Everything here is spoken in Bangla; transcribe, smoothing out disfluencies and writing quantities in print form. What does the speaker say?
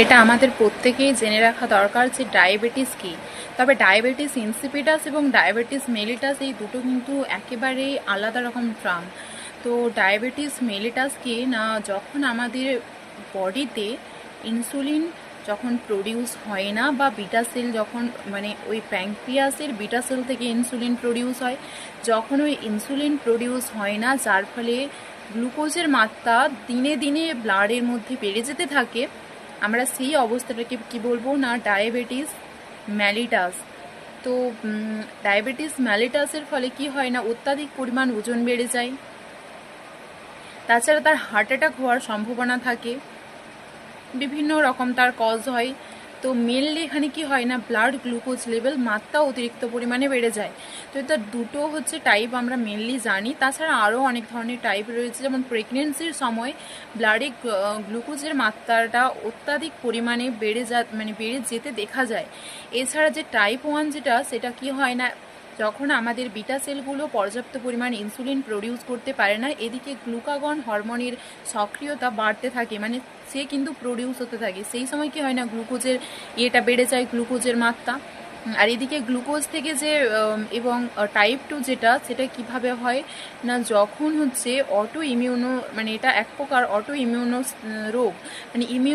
এটা আমাদের প্রত্যেকেই জেনে রাখা দরকার যে ডায়াবেটিস কি। তবে ডায়াবেটিস ইনসিপিটাস এবং ডায়াবেটিস মেলিটাস এই দুটো কিন্তু একেবারেই আলাদা রকম ট্রাম। তো ডায়াবেটিস মেলিটাস কি না, যখন আমাদের বডিতে ইনসুলিন যখন প্রডিউস হয় না, বা বিটা সেল যখন মানে ওই প্যাঙ্ক্রিয়াসের বিটা সেল থেকে ইনসুলিন প্রডিউস হয়, যখন ওই ইনসুলিন প্রডিউস হয় না, যার ফলে গ্লুকোজের মাত্রা দিনে দিনে ব্লাডের মধ্যে বেড়ে যেতে থাকে, আমরা সেই অবস্থাটাকে কি বলবো না, ডায়াবেটিস ম্যালিটাস। তো ডায়াবেটিস ম্যালিটাসের ফলে কি হয় না, অত্যাধিক পরিমাণ ওজন বেড়ে যায়, তাছাড়া তার হার্ট অ্যাটাক হওয়ার সম্ভাবনা থাকে, বিভিন্ন রকম তার কজ হয়। তো মেনলি এখানে কি হয় না, ব্লাড গ্লুকোজ লেভেল মাত্রা অতিরিক্ত পরিমাণে বেড়ে যায়। তো এটা দুটো হচ্ছে টাইপ আমরা মেনলি জানি, তাছাড়া আরও অনেক ধরনের টাইপ রয়েছে, যেমন প্রেগনেন্সির সময় ব্লাডে গ্লুকোজের মাত্রাটা অত্যাধিক পরিমাণে বেড়ে যেতে দেখা যায়। এছাড়া যে টাইপ 1 যেটা, সেটা কি হয় না, যখন আমাদের বিটা সেলগুলো পর্যাপ্ত পরিমাণ ইনসুলিন প্রডিউস করতে পারে না, এদিকে গ্লুকাগন হরমোনের সক্রিয়তা বাড়তে থাকে, মানে সে কিন্তু প্রডিউস হতে থাকে, সেই সময় কি হয় না, গ্লুকোজের ইয়েটা বেড়ে যায়, গ্লুকোজের মাত্রা। আর এদিকে গ্লুকোজ থেকে যে এবং টাইপ 2 যেটা, সেটা কিভাবে হয় না, যখন হচ্ছে অটো ইমিউনো, মানে এটা এক প্রকার অটো ইমিউনো রোগ, মানে